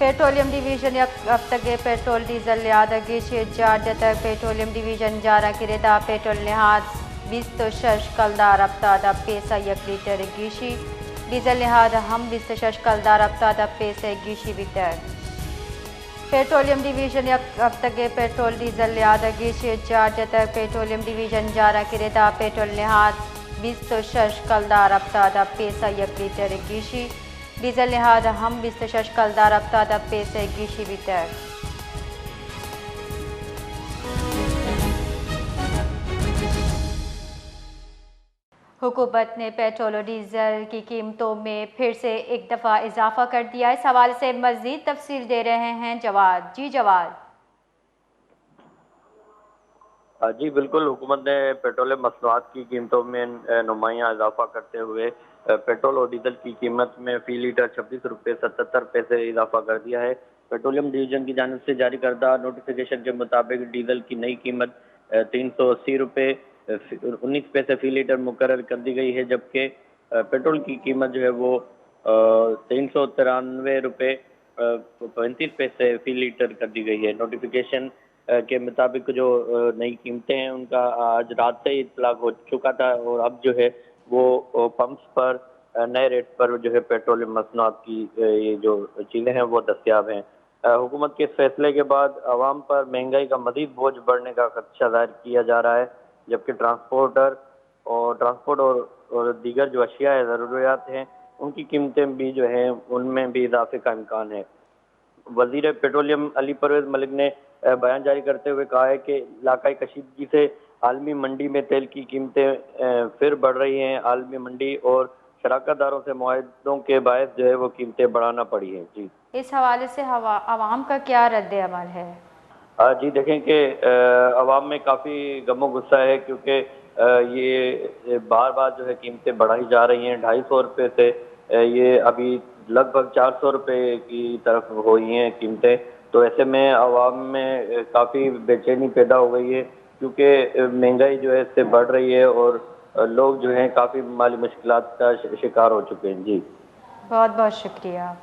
Petroleum division हफ्तगे petrol diesel लिहादगी 6,000 तक petroleum division Zara किरेदा petrol निहाद 26 कलदार अफ्ताद पैसा 1 litre गीशी diesel निहाद हम 26 कलदार अफ्ताद पैसा गीशी बितर पेट्रोलियम डिवीजन हफ्तगे पेट्रोल डीजल लिहादगी 6,000 तक पेट्रोलियम डिवीजन जारा किरेदा पेट्रोल निहाद 26 कलदार अफ्ताद पैसा 1 लीटर गीशी डीजल निहाद हम 26 कलदार अफ्ताद पैसे गीशी बितर हुकूमत ने पेट्रोल और डीजल की कीमतों में फिर से एक दफ़ा इजाफा कर दिया। इस हवाले से मज़ीद तफसील दे रहे हैं जवाद। जी जवाद। जी बिल्कुल, हुकूमत ने पेट्रोलियम मसनूआत की कीमतों में नुमायां इजाफा करते हुए पेट्रोल और डीजल की कीमत में फी लीटर 26 रुपये 77 पैसे इजाफा कर दिया है। पेट्रोलियम डिवीजन की जानिब से जारी करदा नोटिफिकेशन के मुताबिक डीजल की नई कीमत 380 रुपये 19 पैसे फी लीटर मुकर्रर कर दी गई है, जबकि पेट्रोल की कीमत जो है वो 393 रुपये 35 पैसे फी लीटर कर दी गई है। नोटिफिकेशन के मुताबिक जो नई कीमतें हैं उनका आज रात से ही इतलाक हो चुका था और अब जो है वो पंप्स पर नए रेट पर जो है पेट्रोलियम मसनूआत की ये जो चीज़ें हैं वो दस्तयाब हैं। हुकूमत के इस फैसले के बाद आवाम पर महंगाई का मज़ीद बोझ बढ़ने का खदशा ज़ाहिर किया जा रहा है, जबकि ट्रांसपोर्ट और दीगर जो अशिया ज़रूरियात हैं उनकी कीमतें भी जो हैं उनमें भी इजाफे का इम्कान है। वजीर पेट्रोलियम अली परवेज मलिक ने बयान जारी करते हुए कहा है कि इलाकाई कशीदगी से आलमी मंडी में तेल की कीमतें फिर बढ़ रही हैं। आलमी मंडी और शराकतदारों से मुआहदों के बायस जो है वो कीमतें बढ़ाना पड़ी हैं। जी, इस हवाले से आवाम का क्या रद्द अमल है? जी देखें कि अवाम में काफ़ी गमो गुस्सा है, क्योंकि ये बार बार जो है कीमतें बढ़ाई जा रही हैं। 250 रुपये से ये अभी लगभग 400 रुपये की तरफ हुई हैं कीमतें। तो ऐसे में अवाम में काफ़ी बेचैनी पैदा हो गई है, क्योंकि महंगाई जो है इससे बढ़ रही है और लोग जो हैं काफ़ी माली मुश्किलात का शिकार हो चुके हैं। जी, बहुत बहुत शुक्रिया।